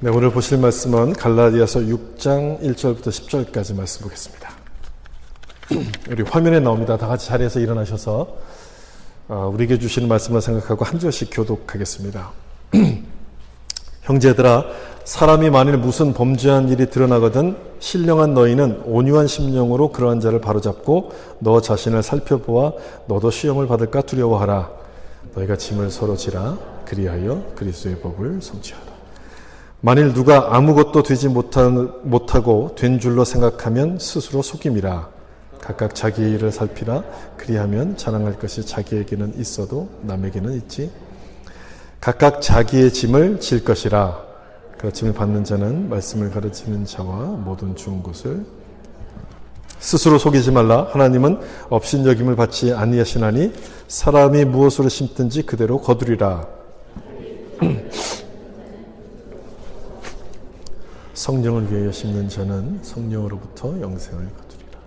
네, 오늘 보실 말씀은 갈라디아서 6장 1절부터 10절까지 말씀 보겠습니다. 우리 화면에 나옵니다. 다 같이 자리에서 일어나셔서 우리에게 주시는 말씀을 생각하고 한 절씩 교독하겠습니다. 형제들아, 사람이 만일 무슨 범죄한 일이 드러나거든 신령한 너희는 온유한 심령으로 그러한 자를 바로잡고 너 자신을 살펴보아 너도 시험을 받을까 두려워하라. 너희가 짐을 서로 지라. 그리하여 그리스도의 법을 성취하라. 만일 누가 아무것도 되지 못하고 된 줄로 생각하면 스스로 속임이라. 각각 자기 일을 살피라. 그리하면 자랑할 것이 자기에게는 있어도 남에게는 있지. 각각 자기의 짐을 질 것이라. 그 짐을 받는 자는 말씀을 가르치는 자와 모든 좋은 것을 스스로 속이지 말라. 하나님은 업신여김을 받지 아니하시나니 사람이 무엇으로 심든지 그대로 거두리라. 성령을 위하여 심는 자는 성령으로부터 영생을 거두리라.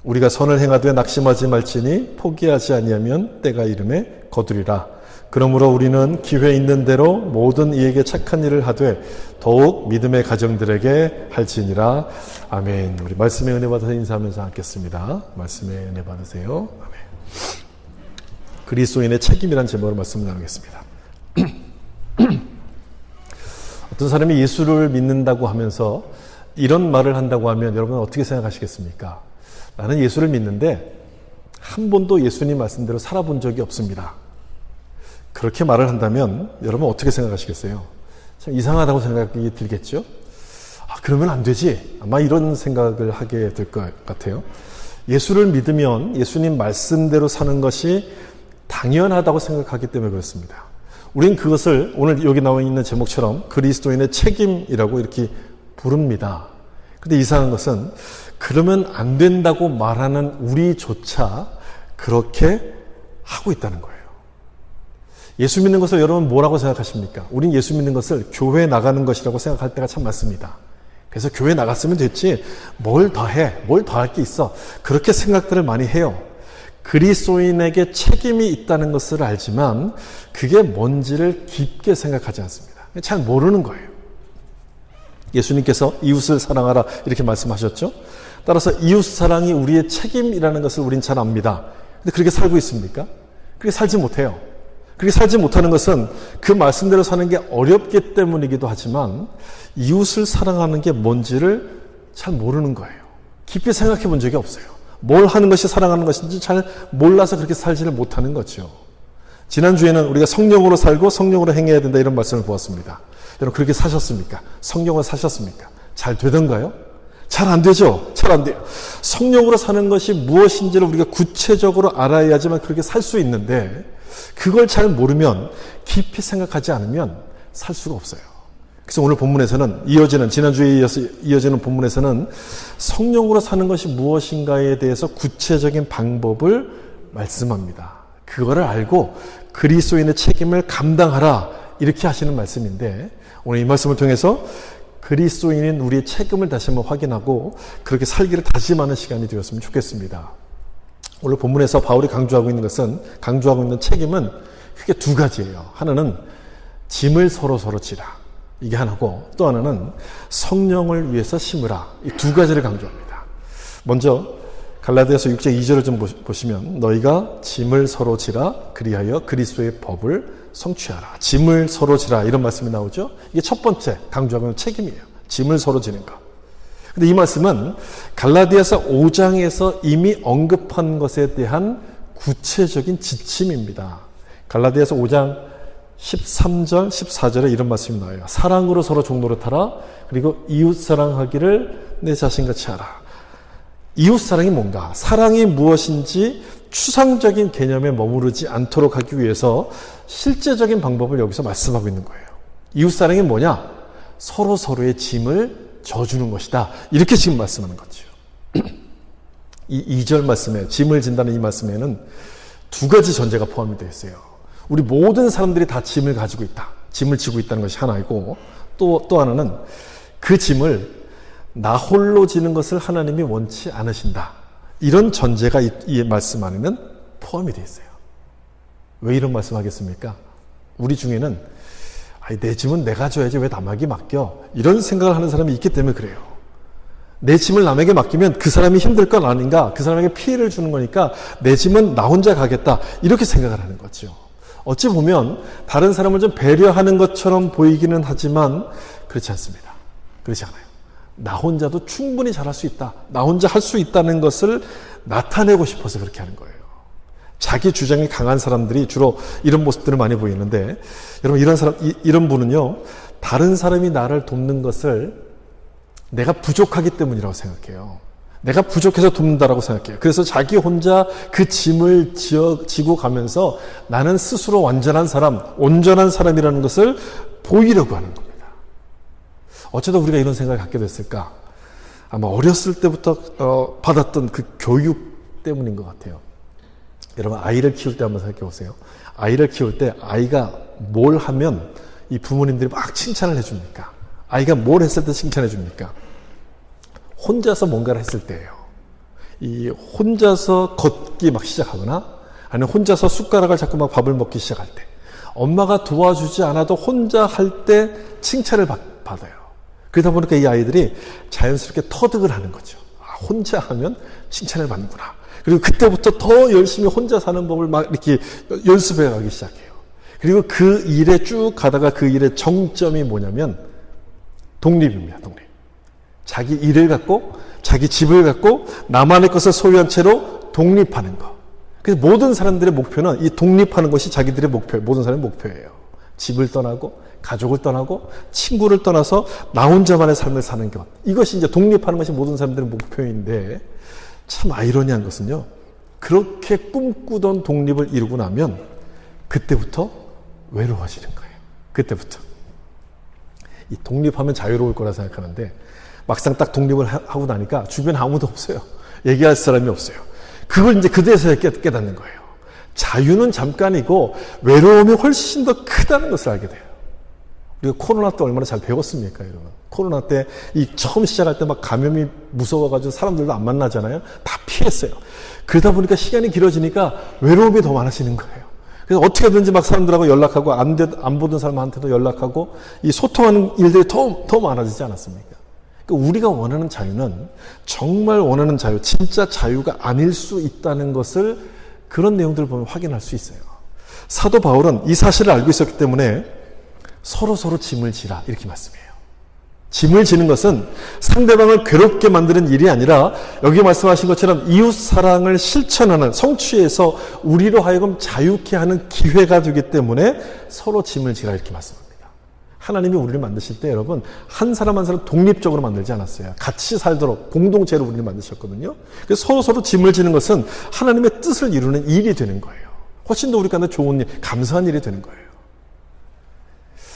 우리가 선을 행하되 낙심하지 말지니 포기하지 아니하면 때가 이름에 거두리라. 그러므로 우리는 기회 있는 대로 모든 이에게 착한 일을 하되 더욱 믿음의 가정들에게 할지니라. 아멘. 우리 말씀의 은혜 받아서 인사하면서 앉겠습니다. 말씀의 은혜 받으세요. 아멘. 그리스도인의 책임이라는 제목으로 말씀을 나누겠습니다. 어떤 사람이 예수를 믿는다고 하면서 이런 말을 한다고 하면 여러분 어떻게 생각하시겠습니까? 나는 예수를 믿는데 한 번도 예수님 말씀대로 살아본 적이 없습니다. 그렇게 말을 한다면 여러분 어떻게 생각하시겠어요? 참 이상하다고 생각이 들겠죠? 그러면 안 되지. 아마 이런 생각을 하게 될 것 같아요. 예수를 믿으면 예수님 말씀대로 사는 것이 당연하다고 생각하기 때문에 그렇습니다. 우린 그것을 오늘 여기 나와 있는 제목처럼 그리스도인의 책임이라고 이렇게 부릅니다. 그런데 이상한 것은 그러면 안 된다고 말하는 우리조차 그렇게 하고 있다는 거예요. 예수 믿는 것을 여러분 뭐라고 생각하십니까? 우린 예수 믿는 것을 교회 나가는 것이라고 생각할 때가 참 많습니다. 그래서 교회 나갔으면 됐지 뭘 더 해? 뭘 더 할 게 있어? 그렇게 생각들을 많이 해요. 그리스도인에게 책임이 있다는 것을 알지만 그게 뭔지를 깊게 생각하지 않습니다. 잘 모르는 거예요. 예수님께서 이웃을 사랑하라 이렇게 말씀하셨죠. 따라서 이웃 사랑이 우리의 책임이라는 것을 우린 잘 압니다. 근데 그렇게 살고 있습니까? 그렇게 살지 못해요. 그렇게 살지 못하는 것은 그 말씀대로 사는 게 어렵기 때문이기도 하지만 이웃을 사랑하는 게 뭔지를 잘 모르는 거예요. 깊이 생각해 본 적이 없어요. 뭘 하는 것이 사랑하는 것인지 잘 몰라서 그렇게 살지를 못하는 거죠. 지난주에는 우리가 성령으로 살고 성령으로 행해야 된다 이런 말씀을 보았습니다. 여러분 그렇게 사셨습니까? 성령을 사셨습니까? 잘 되던가요? 잘 안 되죠? 잘 안 돼요. 성령으로 사는 것이 무엇인지를 우리가 구체적으로 알아야지만 그렇게 살 수 있는데 그걸 잘 모르면 깊이 생각하지 않으면 살 수가 없어요. 그래서 오늘 본문에서는 지난주에 이어서 이어지는 본문에서는 성령으로 사는 것이 무엇인가에 대해서 구체적인 방법을 말씀합니다. 그거를 알고 그리스도인의 책임을 감당하라 이렇게 하시는 말씀인데 오늘 이 말씀을 통해서 그리스도인인 우리의 책임을 다시 한번 확인하고 그렇게 살기를 다짐하는 시간이 되었으면 좋겠습니다. 오늘 본문에서 바울이 강조하고 있는 책임은 크게 두 가지예요. 하나는 짐을 서로 지라. 이게 하나고 또 하나는 성령을 위해서 심으라. 이 두 가지를 강조합니다. 먼저 갈라디아서 6장 2절을 좀 보시면 너희가 짐을 서로 지라 그리하여 그리스도의 법을 성취하라. 짐을 서로 지라 이런 말씀이 나오죠. 이게 첫 번째 강조하고 있는 책임이에요. 짐을 서로 지는 것. 근데 이 말씀은 갈라디아서 5장에서 이미 언급한 것에 대한 구체적인 지침입니다. 갈라디아서 5장 13절, 14절에 이런 말씀이 나와요. 사랑으로 서로 종노릇하라. 그리고 이웃사랑하기를 내 자신같이 하라. 이웃사랑이 뭔가? 사랑이 무엇인지 추상적인 개념에 머무르지 않도록 하기 위해서 실제적인 방법을 여기서 말씀하고 있는 거예요. 이웃사랑이 뭐냐? 서로의 짐을 져주는 것이다. 이렇게 지금 말씀하는 거죠. 이 2절 말씀에 짐을 진다는 이 말씀에는 두 가지 전제가 포함이 되어 있어요. 우리 모든 사람들이 다 짐을 가지고 있다. 짐을 지고 있다는 것이 하나이고 또 하나는 그 짐을 나 홀로 지는 것을 하나님이 원치 않으신다. 이런 전제가 이 말씀 안에는 포함이 되어 있어요. 왜 이런 말씀하겠습니까? 우리 중에는 아니, 내 짐은 내가 져야지 왜 남에게 맡겨? 이런 생각을 하는 사람이 있기 때문에 그래요. 내 짐을 남에게 맡기면 그 사람이 힘들 건 아닌가? 그 사람에게 피해를 주는 거니까 내 짐은 나 혼자 가겠다. 이렇게 생각을 하는 거죠. 어찌 보면 다른 사람을 좀 배려하는 것처럼 보이기는 하지만 그렇지 않습니다. 그렇지 않아요. 나 혼자도 충분히 잘할 수 있다. 나 혼자 할 수 있다는 것을 나타내고 싶어서 그렇게 하는 거예요. 자기 주장이 강한 사람들이 주로 이런 모습들을 많이 보이는데, 여러분 이런 분은요, 다른 사람이 나를 돕는 것을 내가 부족하기 때문이라고 생각해요. 내가 부족해서 돕는다라고 생각해요. 그래서 자기 혼자 그 짐을 지고 가면서 나는 스스로 완전한 사람, 온전한 사람이라는 것을 보이려고 하는 겁니다. 어쩌다 우리가 이런 생각을 갖게 됐을까? 아마 어렸을 때부터 받았던 그 교육 때문인 것 같아요. 여러분, 아이를 키울 때 한번 생각해 보세요. 아이를 키울 때 아이가 뭘 하면 이 부모님들이 막 칭찬을 해줍니까? 아이가 뭘 했을 때 칭찬해 줍니까? 혼자서 뭔가를 했을 때예요. 이 혼자서 걷기 막 시작하거나, 아니면 혼자서 숟가락을 잡고 막 밥을 먹기 시작할 때, 엄마가 도와주지 않아도 혼자 할 때 칭찬을 받아요. 그러다 보니까 이 아이들이 자연스럽게 터득을 하는 거죠. 아, 혼자 하면 칭찬을 받는구나. 그리고 그때부터 더 열심히 혼자 사는 법을 막 이렇게 연습해 가기 시작해요. 그리고 그 일에 쭉 가다가 그 일의 정점이 뭐냐면 독립입니다. 독립. 자기 일을 갖고, 자기 집을 갖고, 나만의 것을 소유한 채로 독립하는 것. 그래서 모든 사람들의 목표는 이 독립하는 것이 자기들의 목표, 모든 사람의 목표예요. 집을 떠나고, 가족을 떠나고, 친구를 떠나서 나 혼자만의 삶을 사는 것. 이것이 이제 독립하는 것이 모든 사람들의 목표인데, 참 아이러니한 것은요, 그렇게 꿈꾸던 독립을 이루고 나면 그때부터 외로워지는 거예요. 그때부터. 이 독립하면 자유로울 거라 생각하는데 막상 딱 독립을 하고 나니까 주변에 아무도 없어요. 얘기할 사람이 없어요. 그걸 이제 그때서야 깨닫는 거예요. 자유는 잠깐이고 외로움이 훨씬 더 크다는 것을 알게 돼요. 우리가 코로나 때 얼마나 잘 배웠습니까, 여러분? 코로나 때 이 처음 시작할 때 막 감염이 무서워가지고 사람들도 안 만나잖아요. 다 피했어요. 그러다 보니까 시간이 길어지니까 외로움이 더 많아지는 거예요. 그래서 어떻게든지 막 사람들하고 연락하고 안 보던 사람한테도 연락하고 이 소통하는 일들이 더 많아지지 않았습니까? 그러니까 우리가 원하는 자유는 정말 원하는 자유, 진짜 자유가 아닐 수 있다는 것을 그런 내용들을 보면 확인할 수 있어요. 사도 바울은 이 사실을 알고 있었기 때문에 서로 짐을 지라 이렇게 말씀해요. 짐을 지는 것은 상대방을 괴롭게 만드는 일이 아니라 여기 말씀하신 것처럼 이웃 사랑을 실천하는, 성취해서 우리로 하여금 자유케 하는 기회가 되기 때문에 서로 짐을 지라 이렇게 말씀합니다. 하나님이 우리를 만드실 때 여러분 한 사람 한 사람 독립적으로 만들지 않았어요. 같이 살도록 공동체로 우리를 만드셨거든요. 그래서 서로 짐을 지는 것은 하나님의 뜻을 이루는 일이 되는 거예요. 훨씬 더 우리 가운데 좋은 일, 감사한 일이 되는 거예요.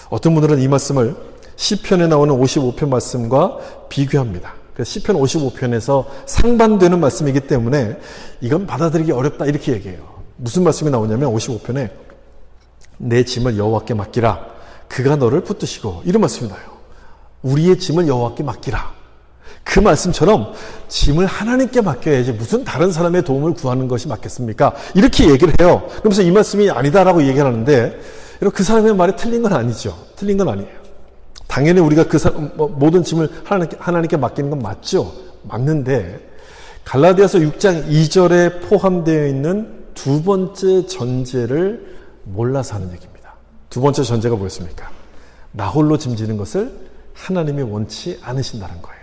어떤 분들은 이 말씀을 시편에 나오는 55편 말씀과 비교합니다. 그래서 시편 55편에서 상반되는 말씀이기 때문에 이건 받아들이기 어렵다 이렇게 얘기해요. 무슨 말씀이 나오냐면 55편에 내 짐을 여호와께 맡기라. 그가 너를 붙드시고 이런 말씀이 나요. 우리의 짐을 여호와께 맡기라. 그 말씀처럼 짐을 하나님께 맡겨야지 무슨 다른 사람의 도움을 구하는 것이 맞겠습니까? 이렇게 얘기를 해요. 그러면서 이 말씀이 아니다라고 얘기를 하는데 여러분 그 사람의 말이 틀린 건 아니죠. 틀린 건 아니에요. 당연히 우리가 모든 짐을 하나님께 맡기는 건 맞죠. 맞는데 갈라디아서 6장 2절에 포함되어 있는 두 번째 전제를 몰라서 하는 얘기입니다. 두 번째 전제가 뭐였습니까? 나 홀로 짐지는 것을 하나님이 원치 않으신다는 거예요.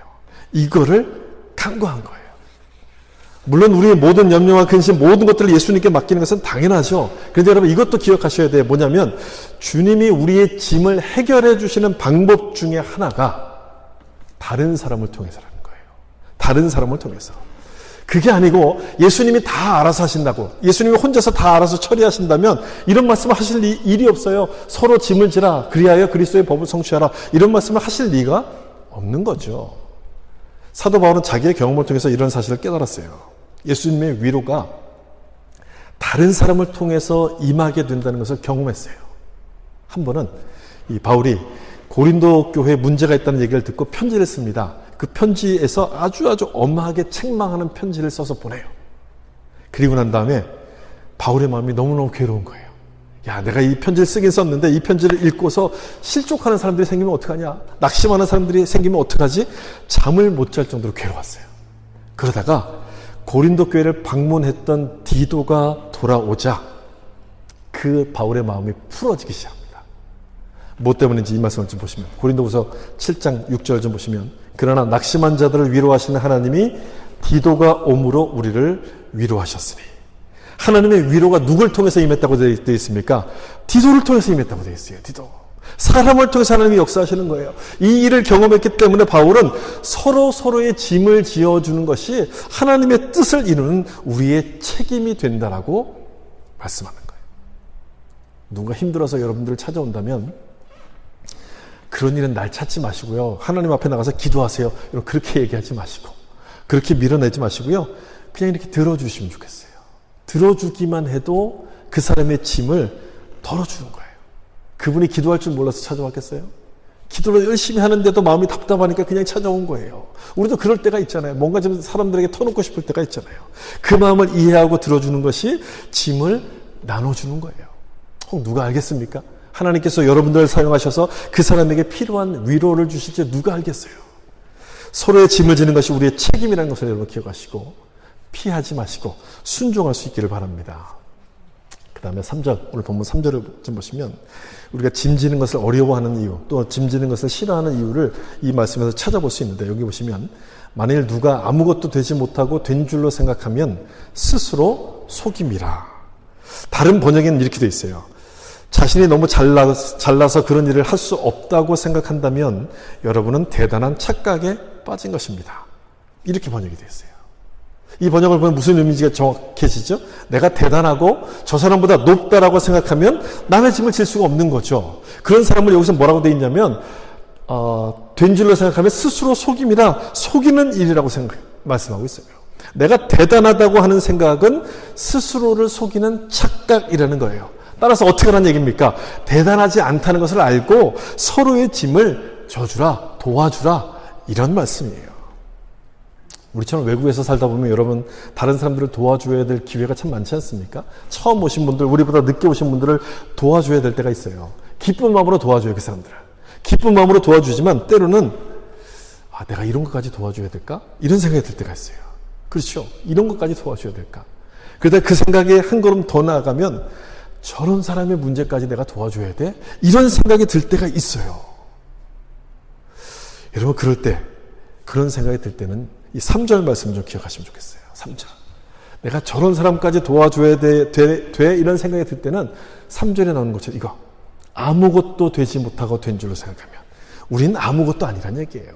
이거를 간과한 거예요. 물론 우리의 모든 염려와 근심, 모든 것들을 예수님께 맡기는 것은 당연하죠. 그런데 여러분 이것도 기억하셔야 돼요. 뭐냐면 주님이 우리의 짐을 해결해 주시는 방법 중에 하나가 다른 사람을 통해서라는 거예요. 다른 사람을 통해서. 그게 아니고 예수님이 다 알아서 하신다고, 예수님이 혼자서 다 알아서 처리하신다면 이런 말씀을 하실 일이 없어요. 서로 짐을 지라 그리하여 그리스도의 법을 성취하라 이런 말씀을 하실 리가 없는 거죠. 사도 바울은 자기의 경험을 통해서 이런 사실을 깨달았어요. 예수님의 위로가 다른 사람을 통해서 임하게 된다는 것을 경험했어요. 한 번은 이 바울이 고린도 교회에 문제가 있다는 얘기를 듣고 편지를 씁니다. 그 편지에서 아주 엄하게 책망하는 편지를 써서 보내요. 그리고 난 다음에 바울의 마음이 너무너무 괴로운 거예요. 야, 내가 이 편지를 쓰긴 썼는데 이 편지를 읽고서 실족하는 사람들이 생기면 어떡하냐? 낙심하는 사람들이 생기면 어떡하지? 잠을 못 잘 정도로 괴로웠어요. 그러다가 고린도 교회를 방문했던 디도가 돌아오자 그 바울의 마음이 풀어지기 시작합니다. 뭐 때문인지 이 말씀을 좀 보시면 고린도후서 7장 6절 좀 보시면 그러나 낙심한 자들을 위로하시는 하나님이 디도가 옴으로 우리를 위로하셨으니 하나님의 위로가 누굴 통해서 임했다고 되어 있습니까? 디도를 통해서 임했다고 되어 있어요. 디도. 사람을 통해서 하나님이 역사하시는 거예요. 이 일을 경험했기 때문에 바울은 서로의 짐을 지어주는 것이 하나님의 뜻을 이루는 우리의 책임이 된다라고 말씀하는 거예요. 누군가 힘들어서 여러분들을 찾아온다면 그런 일은 날 찾지 마시고요. 하나님 앞에 나가서 기도하세요. 그렇게 얘기하지 마시고 그렇게 밀어내지 마시고요. 그냥 이렇게 들어주시면 좋겠어요. 들어주기만 해도 그 사람의 짐을 덜어주는 거예요. 그분이 기도할 줄 몰라서 찾아왔겠어요? 기도를 열심히 하는데도 마음이 답답하니까 그냥 찾아온 거예요. 우리도 그럴 때가 있잖아요. 뭔가 좀 사람들에게 터놓고 싶을 때가 있잖아요. 그 마음을 이해하고 들어주는 것이 짐을 나눠주는 거예요. 혹 누가 알겠습니까? 하나님께서 여러분들을 사용하셔서 그 사람에게 필요한 위로를 주실지 누가 알겠어요? 서로의 짐을 지는 것이 우리의 책임이라는 것을 여러분 기억하시고 피하지 마시고 순종할 수 있기를 바랍니다. 그 다음에 3절, 오늘 본문 3절을 좀 보시면 우리가 짐지는 것을 어려워하는 이유, 또 짐지는 것을 싫어하는 이유를 이 말씀에서 찾아볼 수 있는데 여기 보시면 만일 누가 아무것도 되지 못하고 된 줄로 생각하면 스스로 속임이라. 다른 번역에는 이렇게 돼 있어요. 자신이 너무 잘나서 그런 일을 할 수 없다고 생각한다면 여러분은 대단한 착각에 빠진 것입니다. 이렇게 번역이 되어 있어요. 이 번역을 보면 무슨 의미가 정확해지죠? 내가 대단하고 저 사람보다 높다라고 생각하면 남의 짐을 질 수가 없는 거죠. 그런 사람을 여기서 뭐라고 되어 있냐면 된 줄로 생각하면 스스로 속임이라 속이는 일이라고 말씀하고 있어요. 내가 대단하다고 하는 생각은 스스로를 속이는 착각이라는 거예요. 따라서 어떻게 하라는 얘기입니까? 대단하지 않다는 것을 알고 서로의 짐을 져주라, 도와주라 이런 말씀이에요. 우리처럼 외국에서 살다 보면 여러분 다른 사람들을 도와줘야 될 기회가 참 많지 않습니까? 처음 오신 분들, 우리보다 늦게 오신 분들을 도와줘야 될 때가 있어요. 기쁜 마음으로 도와줘요, 그 사람들을. 기쁜 마음으로 도와주지만 때로는 내가 이런 것까지 도와줘야 될까? 이런 생각이 들 때가 있어요. 그렇죠? 이런 것까지 도와줘야 될까? 그러다 그 생각에 한 걸음 더 나아가면 저런 사람의 문제까지 내가 도와줘야 돼? 이런 생각이 들 때가 있어요. 여러분 그럴 때 그런 생각이 들 때는 이 3절 말씀 좀 기억하시면 좋겠어요. 3절. 내가 저런 사람까지 도와줘야 돼 이런 생각이 들 때는 3절에 나오는 것처럼 이거 아무것도 되지 못하고 된 줄로 생각하면 우리는 아무것도 아니란 얘기예요.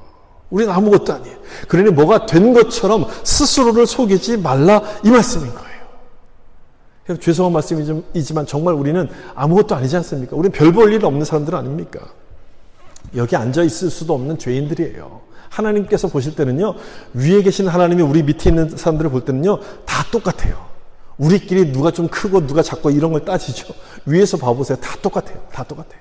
우리는 아무것도 아니에요. 그러니 뭐가 된 것처럼 스스로를 속이지 말라 이 말씀인 거예요. 죄송한 말씀이지만 정말 우리는 아무것도 아니지 않습니까? 우리는 별 볼 일 없는 사람들 아닙니까? 여기 앉아 있을 수도 없는 죄인들이에요. 하나님께서 보실 때는요, 위에 계신 하나님이 우리 밑에 있는 사람들을 볼 때는요, 다 똑같아요. 우리끼리 누가 좀 크고 누가 작고 이런 걸 따지죠. 위에서 봐보세요. 다 똑같아요. 다 똑같아요.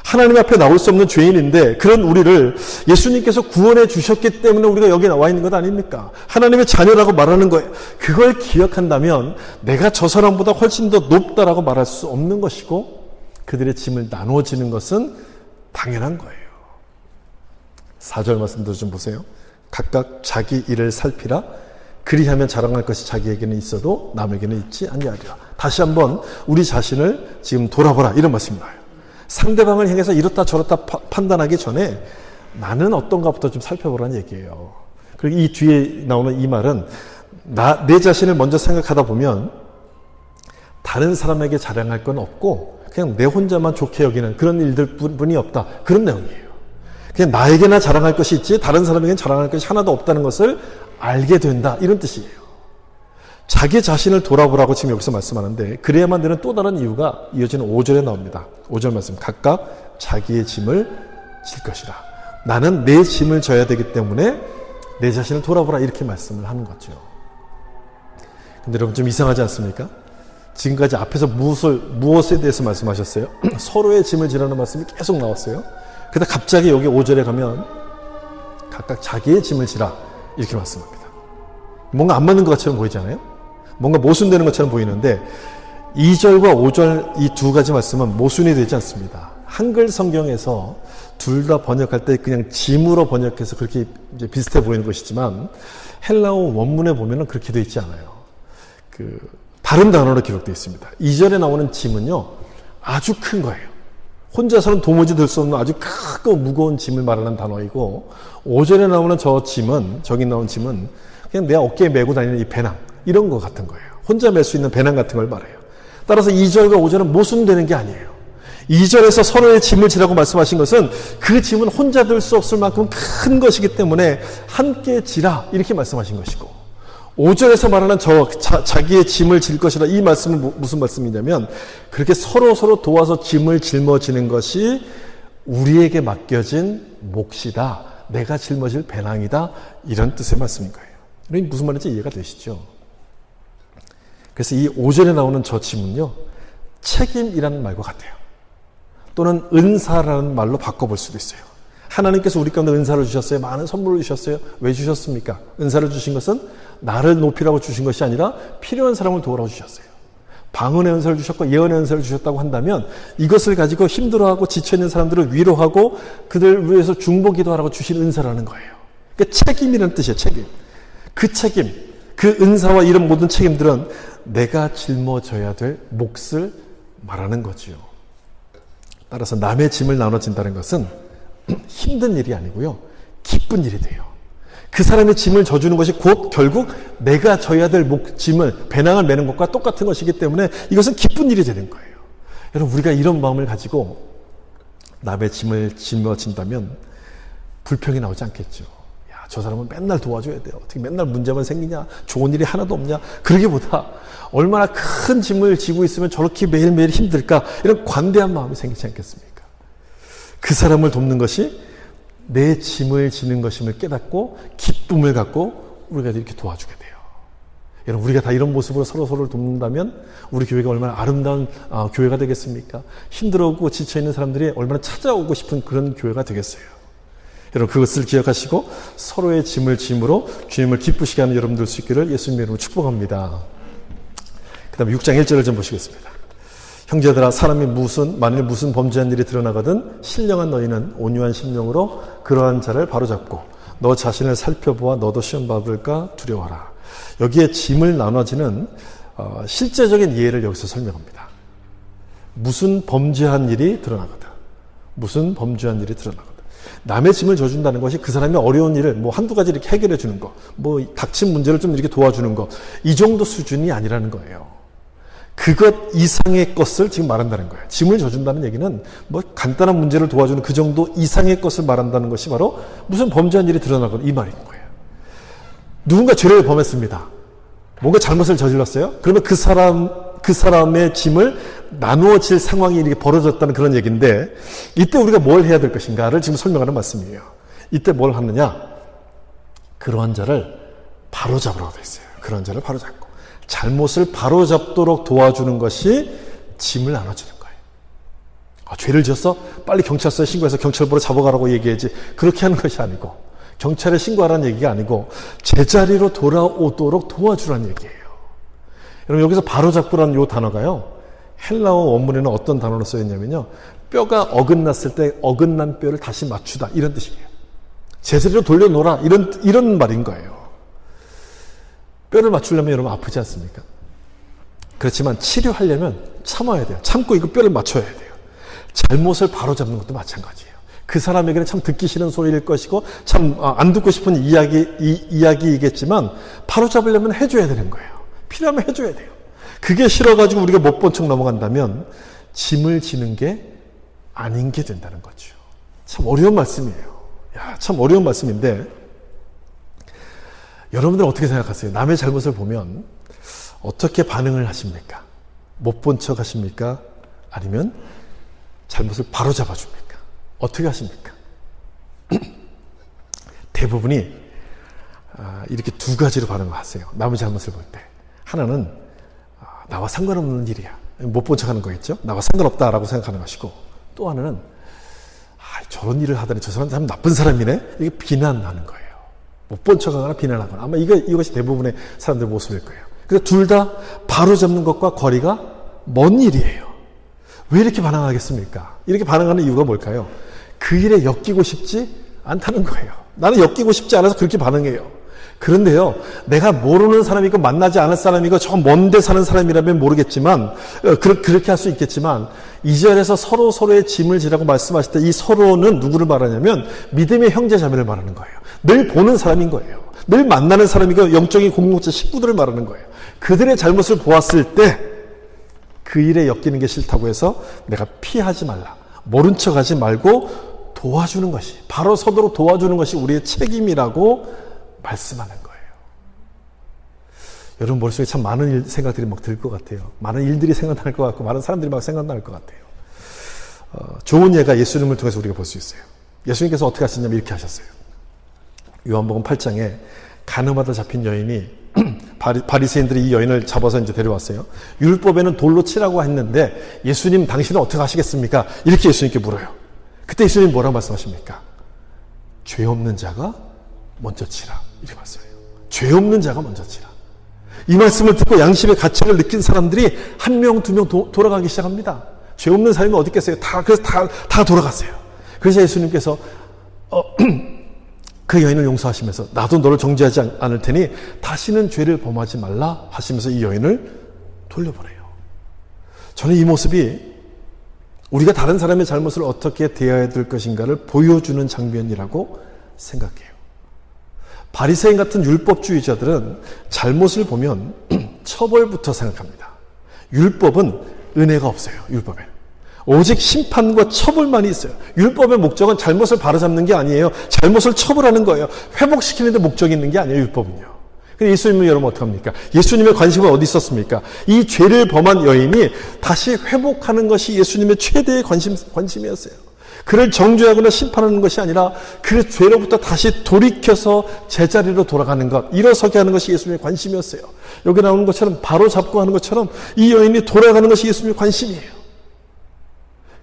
하나님 앞에 나올 수 없는 죄인인데 그런 우리를 예수님께서 구원해 주셨기 때문에 우리가 여기 나와 있는 것 아닙니까? 하나님의 자녀라고 말하는 거예요. 그걸 기억한다면 내가 저 사람보다 훨씬 더 높다라고 말할 수 없는 것이고 그들의 짐을 나눠지는 것은 당연한 거예요. 4절 말씀도 좀 보세요. 각각 자기 일을 살피라. 그리하면 자랑할 것이 자기에게는 있어도 남에게는 있지 아니하리라. 다시 한번 우리 자신을 지금 돌아보라 이런 말씀입니다. 상대방을 향해서 이렇다 저렇다 판단하기 전에 나는 어떤가부터 좀 살펴보라는 얘기예요. 그리고 이 뒤에 나오는 이 말은 내 자신을 먼저 생각하다 보면 다른 사람에게 자랑할 건 없고 그냥 내 혼자만 좋게 여기는 그런 일들 뿐이 없다. 그런 내용이에요. 그냥 나에게나 자랑할 것이 있지 다른 사람에게는 자랑할 것이 하나도 없다는 것을 알게 된다. 이런 뜻이에요. 자기 자신을 돌아보라고 지금 여기서 말씀하는데 그래야만 되는 또 다른 이유가 이어지는 5절에 나옵니다. 5절 말씀. 각각 자기의 짐을 질 것이라. 나는 내 짐을 져야 되기 때문에 내 자신을 돌아보라 이렇게 말씀을 하는 거죠. 근데 여러분 좀 이상하지 않습니까? 지금까지 앞에서 무엇에 대해서 말씀하셨어요? 서로의 짐을 지라는 말씀이 계속 나왔어요. 그러다 갑자기 여기 5절에 가면 각각 자기의 짐을 지라 이렇게 말씀합니다. 뭔가 안 맞는 것처럼 보이잖아요. 뭔가 모순되는 것처럼 보이는데 2절과 5절 이 두 가지 말씀은 모순이 되지 않습니다. 한글 성경에서 둘 다 번역할 때 그냥 짐으로 번역해서 그렇게 이제 비슷해 보이는 것이지만 헬라어 원문에 보면은 그렇게 되어 있지 않아요. 다른 단어로 기록되어 있습니다. 2절에 나오는 짐은요, 아주 큰 거예요. 혼자서는 도무지 들 수 없는 아주 크고 무거운 짐을 말하는 단어이고, 5절에 나오는 저기 나온 짐은 그냥 내 어깨에 메고 다니는 이 배낭, 이런 거 같은 거예요. 혼자 멜 수 있는 배낭 같은 걸 말해요. 따라서 2절과 5절은 모순되는 게 아니에요. 2절에서 서로의 짐을 지라고 말씀하신 것은 그 짐은 혼자 들 수 없을 만큼 큰 것이기 때문에 함께 지라, 이렇게 말씀하신 것이고, 5절에서 말하는 자기의 짐을 질 것이라, 이 말씀은 무슨 말씀이냐면 그렇게 서로 도와서 짐을 짊어지는 것이 우리에게 맡겨진 몫이다, 내가 짊어질 배낭이다, 이런 뜻의 말씀인 거예요. 여러분 무슨 말인지 이해가 되시죠? 그래서 이 5절에 나오는 저 짐은요, 책임이라는 말과 같아요. 또는 은사라는 말로 바꿔볼 수도 있어요. 하나님께서 우리 가운데 은사를 주셨어요. 많은 선물을 주셨어요. 왜 주셨습니까? 은사를 주신 것은 나를 높이라고 주신 것이 아니라 필요한 사람을 도우라고 주셨어요. 방언의 은사를 주셨고 예언의 은사를 주셨다고 한다면 이것을 가지고 힘들어하고 지쳐있는 사람들을 위로하고 그들을 위해서 중보기도 하라고 주신 은사라는 거예요. 그러니까 책임이라는 뜻이에요. 책임. 그 책임, 그 은사와 이런 모든 책임들은 내가 짊어져야 될 몫을 말하는 거지요. 따라서 남의 짐을 나눠진다는 것은 힘든 일이 아니고요, 기쁜 일이 돼요. 그 사람의 짐을 져주는 것이 곧 결국 내가 져야 될 짐을, 배낭을 메는 것과 똑같은 것이기 때문에 이것은 기쁜 일이 되는 거예요. 여러분, 우리가 이런 마음을 가지고 남의 짐을 짊어진다면 불평이 나오지 않겠죠. 야, 저 사람은 맨날 도와줘야 돼요. 어떻게 맨날 문제만 생기냐? 좋은 일이 하나도 없냐? 그러기보다 얼마나 큰 짐을 지고 있으면 저렇게 매일매일 힘들까? 이런 관대한 마음이 생기지 않겠습니까? 그 사람을 돕는 것이 내 짐을 지는 것임을 깨닫고 기쁨을 갖고 우리가 이렇게 도와주게 돼요. 여러분, 우리가 다 이런 모습으로 서로를 돕는다면 우리 교회가 얼마나 아름다운 교회가 되겠습니까? 힘들어오고 지쳐있는 사람들이 얼마나 찾아오고 싶은 그런 교회가 되겠어요. 여러분, 그것을 기억하시고 서로의 짐을 짐으로 주님을 기쁘시게 하는 여러분 될 수 있기를 예수님 이름으로 축복합니다. 그 다음에 6장 1절을 좀 보시겠습니다. 형제들아, 사람이 만일 무슨 범죄한 일이 드러나거든 신령한 너희는 온유한 심령으로 그러한 자를 바로잡고 너 자신을 살펴보아 너도 시험 받을까 두려워하라. 여기에 짐을 나눠지는 실제적인 예를 여기서 설명합니다. 무슨 범죄한 일이 드러나거든. 무슨 범죄한 일이 드러나거든. 남의 짐을 져준다는 것이 그 사람의 어려운 일을 한두 가지 이렇게 해결해 주는 거, 닥친 문제를 좀 이렇게 도와주는 거, 이 정도 수준이 아니라는 거예요. 그것 이상의 것을 지금 말한다는 거예요. 짐을 져준다는 얘기는 간단한 문제를 도와주는 그 정도 이상의 것을 말한다는 것이 바로 무슨 범죄한 일이 드러나거든, 이 말인 거예요. 누군가 죄를 범했습니다. 뭔가 잘못을 저질렀어요? 그러면 그 사람의 짐을 나누어질 상황이 이렇게 벌어졌다는 그런 얘기인데, 이때 우리가 뭘 해야 될 것인가를 지금 설명하는 말씀이에요. 이때 뭘 하느냐? 그러한 자를 바로잡으라고 되어 있어요. 그러한 자를 바로잡고 잘못을 바로잡도록 도와주는 것이 짐을 나눠주는 거예요. 죄를 지었어? 빨리 경찰서에 신고해서 경찰 보러 잡아가라고 얘기해야지. 그렇게 하는 것이 아니고, 경찰에 신고하라는 얘기가 아니고 제자리로 돌아오도록 도와주라는 얘기예요. 여러분, 여기서 바로잡고라는 이 단어가요, 헬라어 원문에는 어떤 단어로 쓰였냐면요, 뼈가 어긋났을 때 어긋난 뼈를 다시 맞추다, 이런 뜻이에요. 제자리로 돌려놓으라, 이런 말인 거예요. 뼈를 맞추려면 여러분 아프지 않습니까? 그렇지만 치료하려면 참아야 돼요. 참고 이거 뼈를 맞춰야 돼요. 잘못을 바로잡는 것도 마찬가지예요. 그 사람에게는 참 듣기 싫은 소리일 것이고 참 안 듣고 싶은 이야기이겠지만 바로잡으려면 해줘야 되는 거예요. 필요하면 해줘야 돼요. 그게 싫어가지고 우리가 못 본 척 넘어간다면 짐을 지는 게 아닌 게 된다는 거죠. 참 어려운 말씀이에요. 참 어려운 말씀인데, 여러분들은 어떻게 생각하세요? 남의 잘못을 보면 어떻게 반응을 하십니까? 못 본 척 하십니까? 아니면 잘못을 바로 잡아줍니까? 어떻게 하십니까? 대부분이 이렇게 두 가지로 반응을 하세요. 남의 잘못을 볼 때. 하나는 나와 상관없는 일이야. 못 본 척 하는 거겠죠? 나와 상관없다라고 생각하는 것이고, 또 하나는 저런 일을 하다니 저 사람 참 나쁜 사람이네? 이게 비난하는 거예요. 못 본 척하거나 비난하거나. 아마 이것이 대부분의 사람들의 모습일 거예요. 그래서 둘 다 바로 잡는 것과 거리가 먼 일이에요. 왜 이렇게 반항하겠습니까? 이렇게 반항하는 이유가 뭘까요? 그 일에 엮이고 싶지 않다는 거예요. 나는 엮이고 싶지 않아서 그렇게 반응해요. 그런데요, 내가 모르는 사람이고 만나지 않을 사람이고 저 먼데 사는 사람이라면 모르겠지만, 그렇게 할 수 있겠지만, 2절에서 서로의 짐을 지라고 말씀하실 때 이 서로는 누구를 말하냐면 믿음의 형제 자매를 말하는 거예요. 늘 보는 사람인 거예요. 늘 만나는 사람이고 영적인 공동체 식구들을 말하는 거예요. 그들의 잘못을 보았을 때 그 일에 엮이는 게 싫다고 해서 내가 피하지 말라. 모른 척하지 말고 도와주는 것이, 바로 서도록 도와주는 것이 우리의 책임이라고 말씀하는 거예요. 여러분 머릿속에 참 많은 생각들이 막 들 것 같아요. 많은 일들이 생각날 것 같고 많은 사람들이 막 생각날 것 같아요. 좋은 예가 예수님을 통해서 우리가 볼 수 있어요. 예수님께서 어떻게 하셨냐면 이렇게 하셨어요. 요한복음 8장에 간음하다 잡힌 여인이 바리새인들이 이 여인을 잡아서 이제 데려왔어요. 율법에는 돌로 치라고 했는데 예수님 당신은 어떻게 하시겠습니까? 이렇게 예수님께 물어요. 그때 예수님 뭐라고 말씀하십니까? 죄 없는 자가 먼저 치라. 이렇게 말씀해요. 죄 없는 자가 먼저 치라. 이 말씀을 듣고 양심의 가책을 느낀 사람들이 한 명, 두 명 돌아가기 시작합니다. 죄 없는 사람이 어디 있겠어요? 그래서 다 돌아갔어요. 그래서 예수님께서 그 여인을 용서하시면서 나도 너를 정죄하지 않을 테니 다시는 죄를 범하지 말라 하시면서 이 여인을 돌려보내요. 저는 이 모습이 우리가 다른 사람의 잘못을 어떻게 대해야 될 것인가를 보여주는 장면이라고 생각해요. 바리새인 같은 율법주의자들은 잘못을 보면 처벌부터 생각합니다. 율법은 은혜가 없어요. 율법에. 오직 심판과 처벌만이 있어요. 율법의 목적은 잘못을 바로잡는 게 아니에요. 잘못을 처벌하는 거예요. 회복시키는 데 목적이 있는 게 아니에요. 율법은요. 근데 예수님은 여러분 어떡합니까? 예수님의 관심은 어디 있었습니까? 이 죄를 범한 여인이 다시 회복하는 것이 예수님의 최대의 관심이었어요. 그를 정죄하거나 심판하는 것이 아니라 그 죄로부터 다시 돌이켜서 제자리로 돌아가는 것, 일어서게 하는 것이 예수님의 관심이었어요. 여기 나오는 것처럼 바로 잡고 하는 것처럼 이 여인이 돌아가는 것이 예수님의 관심이에요.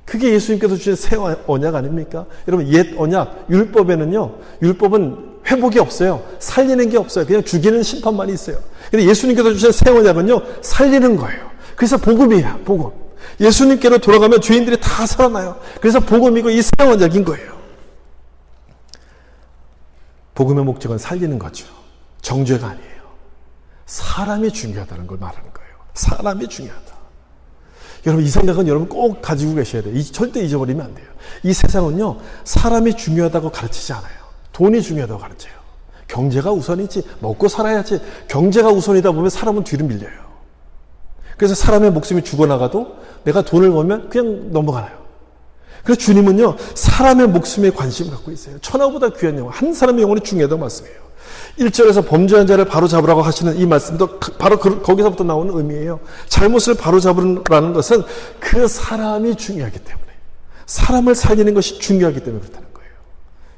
그게 예수님께서 주신 새 언약 아닙니까? 여러분 옛 언약, 율법은 회복이 없어요. 살리는 게 없어요. 그냥 죽이는 심판만이 있어요. 근데 예수님께서 주신 새 언약은요, 살리는 거예요. 그래서 복음이에요. 복음. 예수님께로 돌아가면 죄인들이 다 살아나요. 그래서 복음이고 이 새 언약인 거예요. 복음의 목적은 살리는 거죠. 정죄가 아니에요. 사람이 중요하다는 걸 말하는 거예요. 사람이 중요하다. 여러분 이 생각은 여러분 꼭 가지고 계셔야 돼요. 절대 잊어버리면 안 돼요. 이 세상은요, 사람이 중요하다고 가르치지 않아요. 돈이 중요하다고 가르쳐요. 경제가 우선이지, 먹고 살아야지. 경제가 우선이다 보면 사람은 뒤로 밀려요. 그래서 사람의 목숨이 죽어나가도 내가 돈을 벌면 그냥 넘어가나요. 그래서 주님은요, 사람의 목숨에 관심을 갖고 있어요. 천하보다 귀한 영혼, 한 사람의 영혼이 중요하다고 말씀해요. 1절에서 범죄한 자를 바로 잡으라고 하시는 이 말씀도 바로 거기서부터 나오는 의미예요. 잘못을 바로 잡으라는 것은 그 사람이 중요하기 때문에, 사람을 살리는 것이 중요하기 때문에 그렇다는 거예요.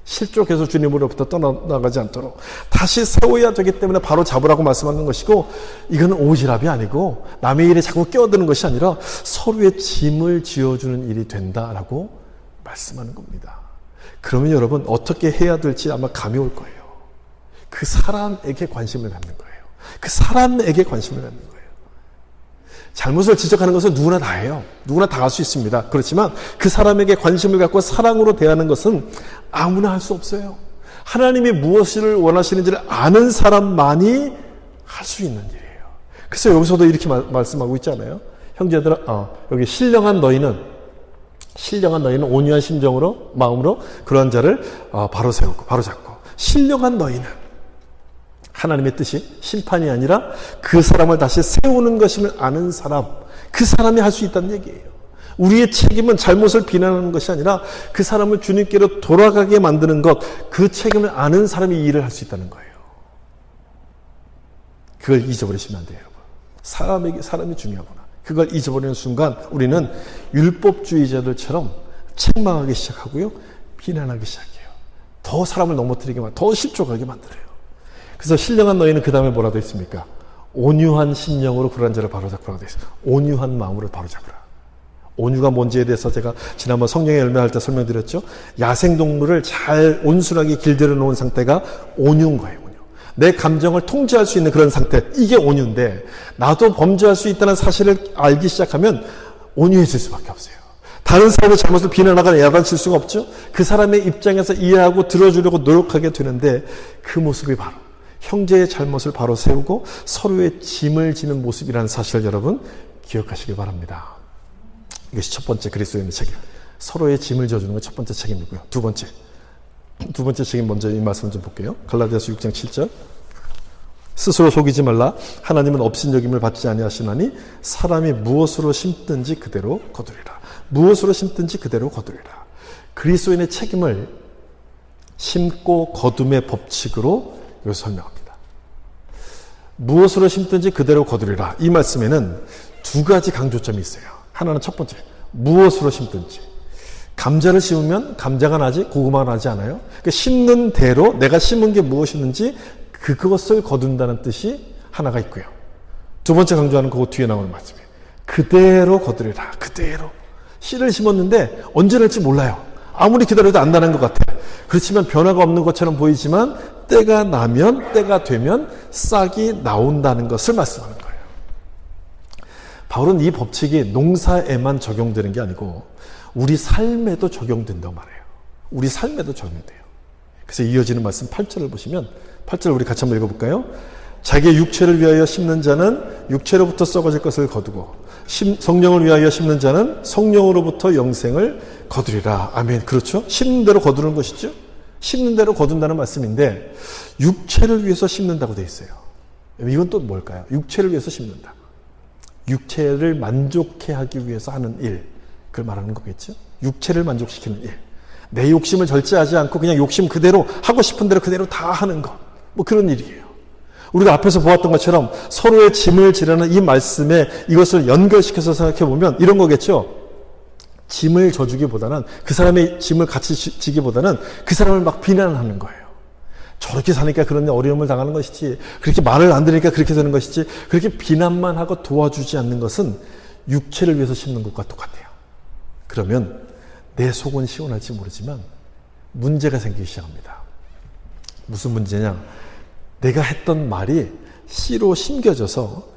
실족해서 주님으로부터 떠나가지 않도록 다시 세워야 되기 때문에 바로 잡으라고 말씀하는 것이고, 이건 오지랖이 아니고 남의 일에 자꾸 끼어드는 것이 아니라 서로의 짐을 지어주는 일이 된다라고 말씀하는 겁니다. 그러면 여러분 어떻게 해야 될지 아마 감이 올 거예요. 그 사람에게 관심을 갖는 거예요. 그 사람에게 관심을 갖는 거예요. 잘못을 지적하는 것은 누구나 다 해요. 누구나 다 할 수 있습니다. 그렇지만 그 사람에게 관심을 갖고 사랑으로 대하는 것은 아무나 할 수 없어요. 하나님이 무엇을 원하시는지를 아는 사람만이 할 수 있는 일이에요. 그래서 여기서도 이렇게 말씀하고 있잖아요. 형제들아, 여기 신령한 너희는 온유한 심정으로, 마음으로 그러한 자를 바로 세우고 바로 잡고, 신령한 너희는 하나님의 뜻이 심판이 아니라 그 사람을 다시 세우는 것임을 아는 사람, 그 사람이 할 수 있다는 얘기예요. 우리의 책임은 잘못을 비난하는 것이 아니라 그 사람을 주님께로 돌아가게 만드는 것, 그 책임을 아는 사람이 이 일을 할 수 있다는 거예요. 그걸 잊어버리시면 안 돼요, 여러분. 사람이 중요하구나. 그걸 잊어버리는 순간 우리는 율법주의자들처럼 책망하기 시작하고요, 비난하기 시작해요. 더 사람을 넘어뜨리게 더 실족하게 만들어요. 그래서 신령한 너희는 그 다음에 뭐라도 있습니까? 온유한 심령으로 그러한 자를 바로잡으라고 되어 있어요. 온유한 마음으로 바로잡으라. 온유가 뭔지에 대해서 제가 지난번 성령의 열매 할 때 설명드렸죠. 야생동물을 잘 온순하게 길들여 놓은 상태가 온유인 거예요. 온유. 내 감정을 통제할 수 있는 그런 상태, 이게 온유인데 나도 범죄할 수 있다는 사실을 알기 시작하면 온유해질 수밖에 없어요. 다른 사람의 잘못을 비난하거나 야단칠 수가 없죠. 그 사람의 입장에서 이해하고 들어주려고 노력하게 되는데 그 모습이 바로 형제의 잘못을 바로 세우고 서로의 짐을 지는 모습이라는 사실을 여러분 기억하시기 바랍니다. 이것이 첫 번째 그리스도인의 책임. 서로의 짐을 져주는 건 첫 번째 책임이고요. 두 번째 책임 먼저 이 말씀을 좀 볼게요. 갈라디아서 6장 7절. 스스로 속이지 말라. 하나님은 업신여김을 받지 아니하시나니 사람이 무엇으로 심든지 그대로 거두리라. 무엇으로 심든지 그대로 거두리라. 그리스도인의 책임을 심고 거둠의 법칙으로 여기서 설명합니다. 무엇으로 심든지 그대로 거두리라. 이 말씀에는 두 가지 강조점이 있어요. 하나는 첫 번째, 무엇으로 심든지. 감자를 심으면 감자가 나지 고구마가 나지 않아요. 그러니까 심는 대로 내가 심은 게 무엇이든지 그것을 거둔다는 뜻이 하나가 있고요. 두 번째 강조하는 그 뒤에 나오는 말씀이에요. 그대로 거두리라. 그대로. 씨를 심었는데 언제 날지 몰라요. 아무리 기다려도 안 나는 것 같아요. 그렇지만 변화가 없는 것처럼 보이지만 때가 나면, 때가 되면 싹이 나온다는 것을 말씀하는 거예요. 바울은 이 법칙이 농사에만 적용되는 게 아니고 우리 삶에도 적용된다고 말해요. 우리 삶에도 적용돼요. 그래서 이어지는 말씀 8절을 보시면 8절 우리 같이 한번 읽어볼까요? 자기의 육체를 위하여 심는 자는 육체로부터 썩어질 것을 거두고 성령을 위하여 심는 자는 성령으로부터 영생을 거두리라. 아멘. 그렇죠? 심는 대로 거두는 것이죠. 심는 대로 거둔다는 말씀인데 육체를 위해서 심는다고 되어 있어요. 이건 또 뭘까요? 육체를 위해서 심는다. 육체를 만족해 하기 위해서 하는 일, 그걸 말하는 거겠죠. 육체를 만족시키는 일, 내 욕심을 절제하지 않고 그냥 욕심 그대로 하고 싶은 대로 그대로 다 하는 것, 뭐 그런 일이에요. 우리가 앞에서 보았던 것처럼 서로의 짐을 지라는 이 말씀에 이것을 연결시켜서 생각해 보면 이런 거겠죠. 짐을 져주기보다는 그 사람의 짐을 같이 지기보다는 그 사람을 막 비난하는 거예요. 저렇게 사니까 그런 어려움을 당하는 것이지, 그렇게 말을 안 들으니까 그렇게 되는 것이지, 그렇게 비난만 하고 도와주지 않는 것은 육체를 위해서 심는 것과 똑같아요. 그러면 내 속은 시원할지 모르지만 문제가 생기기 시작합니다. 무슨 문제냐? 내가 했던 말이 씨로 심겨져서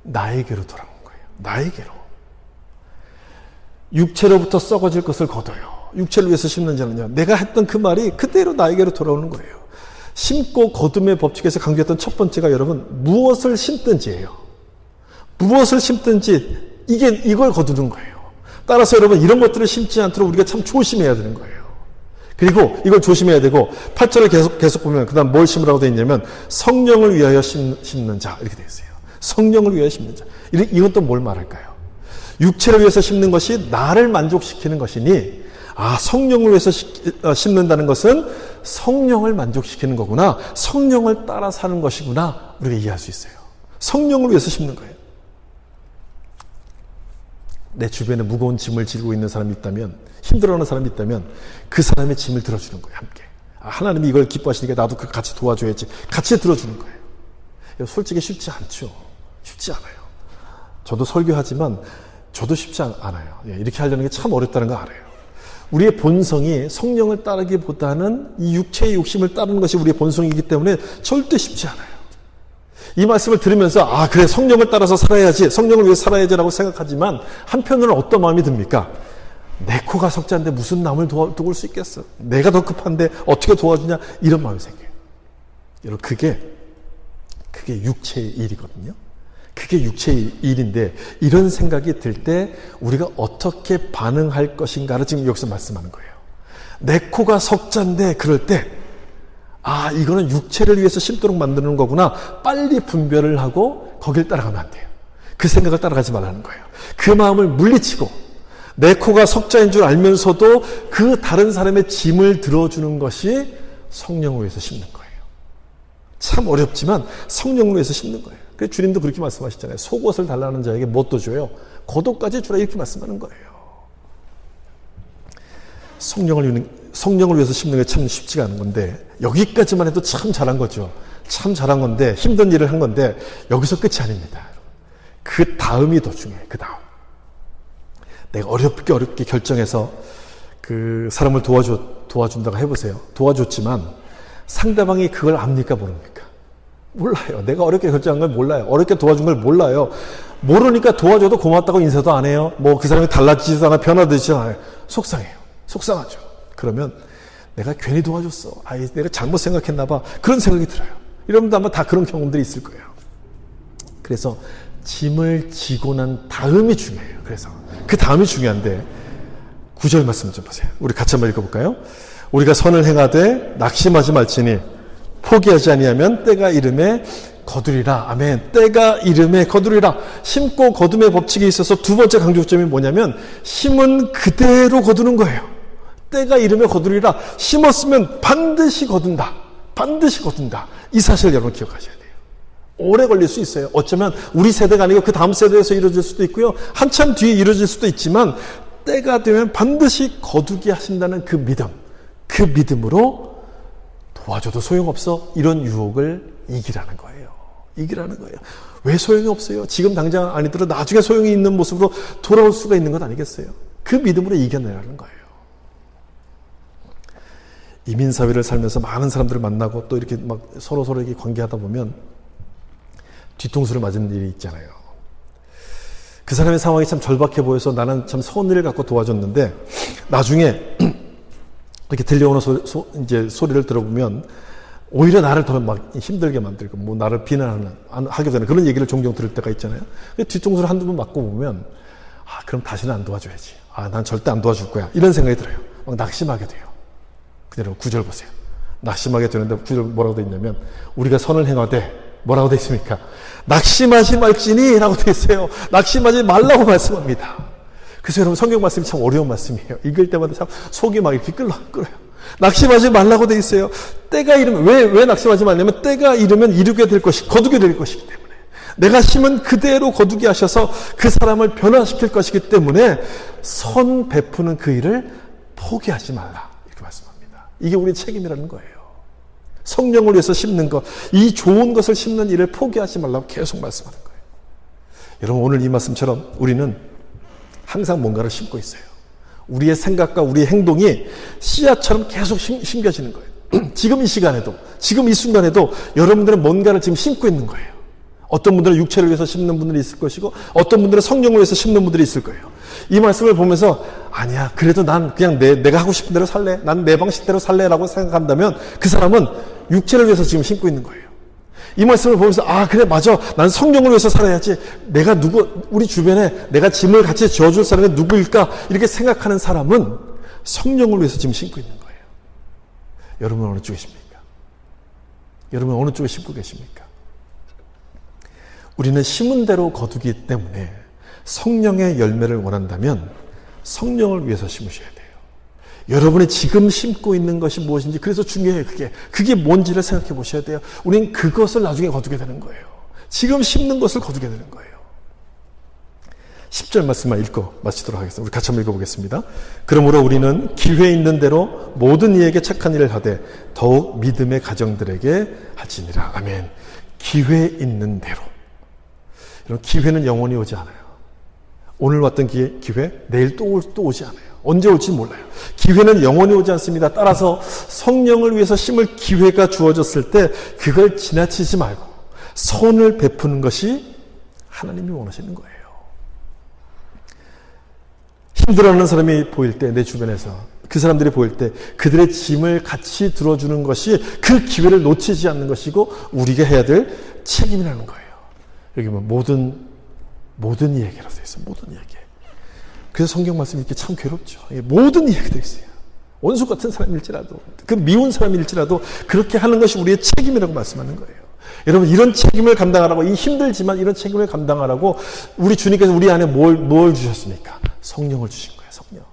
나에게로 돌아온 거예요. 나에게로. 육체로부터 썩어질 것을 거둬요. 육체를 위해서 심는 자는요. 내가 했던 그 말이 그대로 나에게로 돌아오는 거예요. 심고 거둠의 법칙에서 강조했던 첫 번째가 여러분 무엇을 심든지예요. 무엇을 심든지 이걸 거두는 거예요. 따라서 여러분 이런 것들을 심지 않도록 우리가 참 조심해야 되는 거예요. 그리고 이걸 조심해야 되고 8절을 계속 보면 그 다음 뭘 심으라고 되어 있냐면 성령을 위하여 심는 자 이렇게 되어 있어요. 성령을 위하여 심는 자. 이건 또 뭘 말할까요? 육체를 위해서 심는 것이 나를 만족시키는 것이니 성령을 위해서 심는다는 것은 성령을 만족시키는 거구나. 성령을 따라 사는 것이구나. 우리가 이해할 수 있어요. 성령을 위해서 심는 거예요. 내 주변에 무거운 짐을 지고 있는 사람이 있다면, 힘들어하는 사람이 있다면 그 사람의 짐을 들어주는 거예요. 함께. 하나님이 이걸 기뻐하시니까 나도 같이 도와줘야지. 같이 들어주는 거예요. 솔직히 쉽지 않죠. 쉽지 않아요. 저도 설교하지만 저도 쉽지 않아요. 이렇게 하려는 게 참 어렵다는 거 알아요. 우리의 본성이 성령을 따르기보다는 이 육체의 욕심을 따르는 것이 우리의 본성이기 때문에 절대 쉽지 않아요. 이 말씀을 들으면서 그래 성령을 따라서 살아야지, 성령을 위해 살아야지라고 생각하지만 한편으로는 어떤 마음이 듭니까? 내 코가 석자인데 무슨 남을 도울 수 있겠어? 내가 더 급한데 어떻게 도와주냐? 이런 마음이 생겨요. 여러분 그게 육체의 일이거든요. 그게 육체의 일인데 이런 생각이 들 때 우리가 어떻게 반응할 것인가를 지금 여기서 말씀하는 거예요. 내 코가 석자인데 그럴 때 이거는 육체를 위해서 심도록 만드는 거구나. 빨리 분별을 하고 거길 따라가면 안 돼요. 그 생각을 따라가지 말라는 거예요. 그 마음을 물리치고 내 코가 석자인 줄 알면서도 그 다른 사람의 짐을 들어주는 것이 성령을 위해서 심는 거예요. 참 어렵지만 성령을 위해서 심는 거예요. 그래서 주님도 그렇게 말씀하시잖아요. 속옷을 달라는 자에게 뭣도 줘요? 겉옷까지 주라 이렇게 말씀하는 거예요. 성령을 위해서 심는 게 참 쉽지가 않은 건데 여기까지만 해도 참 잘한 거죠. 참 잘한 건데 힘든 일을 한 건데 여기서 끝이 아닙니다. 그 다음이 더 중요해요. 그 다음. 내가 어렵게 결정해서 그 사람을 도와준다고 해보세요. 도와줬지만 상대방이 그걸 압니까 모릅니까? 몰라요. 내가 어렵게 결정한 걸 몰라요. 어렵게 도와준 걸 몰라요. 모르니까 도와줘도 고맙다고 인사도 안 해요. 뭐 그 사람이 달라지지도 않아요. 변화되지도 않아요. 속상해요. 속상하죠. 그러면 내가 괜히 도와줬어. 내가 잘못 생각했나 봐. 그런 생각이 들어요. 여러분도 아마 다 그런 경험들이 있을 거예요. 그래서 짐을 지고 난 다음이 중요해요. 그래서 그 다음이 중요한데 9절 말씀 좀 보세요. 우리 같이 한번 읽어볼까요? 우리가 선을 행하되 낙심하지 말지니 포기하지 아니하면 때가 이름에 거두리라. 아멘. 때가 이름에 거두리라. 심고 거둠의 법칙에 있어서 두 번째 강조점이 뭐냐면 심은 그대로 거두는 거예요. 때가 이름에 거두리라. 심었으면 반드시 거둔다. 반드시 거둔다. 이 사실을 여러분 기억하셔야 돼요. 오래 걸릴 수 있어요. 어쩌면 우리 세대가 아니고 그 다음 세대에서 이루어질 수도 있고요. 한참 뒤에 이루어질 수도 있지만 때가 되면 반드시 거두게 하신다는 그 믿음. 그 믿음으로 도와줘도 소용없어. 이런 유혹을 이기라는 거예요. 이기라는 거예요. 왜 소용이 없어요? 지금 당장 아니더라도 나중에 소용이 있는 모습으로 돌아올 수가 있는 것 아니겠어요? 그 믿음으로 이겨내라는 거예요. 이민사회를 살면서 많은 사람들을 만나고 또 이렇게 막 서로에게 관계하다 보면 뒤통수를 맞은 일이 있잖아요. 그 사람의 상황이 참 절박해 보여서 나는 참 선의를 갖고 도와줬는데 나중에 이렇게 들려오는 이제 소리를 들어보면 오히려 나를 더 막 힘들게 만들고 뭐 나를 비난하게 되는 그런 얘기를 종종 들을 때가 있잖아요. 뒤통수를 한두 번 맞고 보면 그럼 다시는 안 도와줘야지. 난 절대 안 도와줄 거야. 이런 생각이 들어요. 막 낙심하게 돼요. 그대로 9절 보세요. 낙심하게 되는데 9절 뭐라고 돼 있냐면 우리가 선을 행하되 뭐라고 돼 있습니까? 낙심하지 말지니 라고 돼 있어요. 낙심하지 말라고 말씀합니다. 그래서 여러분 성경 말씀이 참 어려운 말씀이에요. 읽을 때마다 참 속이 막 이렇게 끓어요. 낙심하지 말라고 돼 있어요. 때가 이르면 왜 낙심하지 말냐면 때가 이르면 이루게 될 것이 거두게 될 것이기 때문에 내가 심은 그대로 거두게 하셔서 그 사람을 변화시킬 것이기 때문에 선 베푸는 그 일을 포기하지 말라 이렇게 말씀합니다. 이게 우리의 책임이라는 거예요. 성령을 위해서 심는 것, 이 좋은 것을 심는 일을 포기하지 말라고 계속 말씀하는 거예요. 여러분 오늘 이 말씀처럼 우리는 항상 뭔가를 심고 있어요. 우리의 생각과 우리의 행동이 씨앗처럼 계속 심겨지는 거예요. 지금 이 시간에도, 지금 이 순간에도 여러분들은 뭔가를 지금 심고 있는 거예요. 어떤 분들은 육체를 위해서 심는 분들이 있을 것이고 어떤 분들은 성령을 위해서 심는 분들이 있을 거예요. 이 말씀을 보면서 아니야 그래도 난 그냥 내가 하고 싶은 대로 살래. 난 내 방식대로 살래라고 생각한다면 그 사람은 육체를 위해서 지금 심고 있는 거예요. 이 말씀을 보면서 그래 맞아 난 성령을 위해서 살아야지 내가 우리 주변에 내가 짐을 같이 지어줄 사람이 누구일까 이렇게 생각하는 사람은 성령을 위해서 지금 심고 있는 거예요. 여러분 어느 쪽에 십니까? 여러분 어느 쪽에 심고 계십니까? 우리는 심은 대로 거두기 때문에 성령의 열매를 원한다면 성령을 위해서 심으셔야 돼요. 여러분이 지금 심고 있는 것이 무엇인지 그래서 중요해요. 그게 뭔지를 생각해 보셔야 돼요. 우리는 그것을 나중에 거두게 되는 거예요. 지금 심는 것을 거두게 되는 거예요. 10절 말씀만 읽고 마치도록 하겠습니다. 우리 같이 한번 읽어보겠습니다. 그러므로 우리는 기회 있는 대로 모든 이에게 착한 일을 하되 더욱 믿음의 가정들에게 할지니라. 아멘. 기회 있는 대로. 여러분 기회는 영원히 오지 않아요. 오늘 왔던 기회 내일 또 오지 않아요. 언제 올지 몰라요. 기회는 영원히 오지 않습니다. 따라서 성령을 위해서 심을 기회가 주어졌을 때 그걸 지나치지 말고 선을 베푸는 것이 하나님이 원하시는 거예요. 힘들어하는 사람이 보일 때 내 주변에서 그 사람들이 보일 때 그들의 짐을 같이 들어주는 것이 그 기회를 놓치지 않는 것이고 우리가 해야 될 책임이라는 거예요. 여기 보면 모든 이에게라고 되어 있어요. 모든 이에게. 그래서 성경 말씀이 이렇게 참 괴롭죠. 모든 이야기가 되어 있어요. 원수 같은 사람일지라도 그 미운 사람일지라도 그렇게 하는 것이 우리의 책임이라고 말씀하는 거예요. 여러분 이런 책임을 감당하라고 이 힘들지만 이런 책임을 감당하라고 우리 주님께서 우리 안에 뭘 주셨습니까? 성령을 주신 거예요. 성령.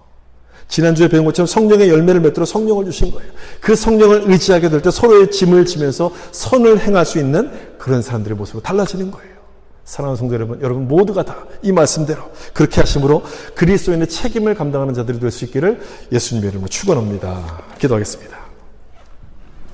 지난주에 배운 것처럼 성령의 열매를 맺도록 성령을 주신 거예요. 그 성령을 의지하게 될 때 서로의 짐을 지면서 선을 행할 수 있는 그런 사람들의 모습으로 달라지는 거예요. 사랑하는 성도 여러분 모두가 다 이 말씀대로 그렇게 하심으로 그리스도인의 책임을 감당하는 자들이 될 수 있기를 예수님의 이름으로 축원합니다. 기도하겠습니다.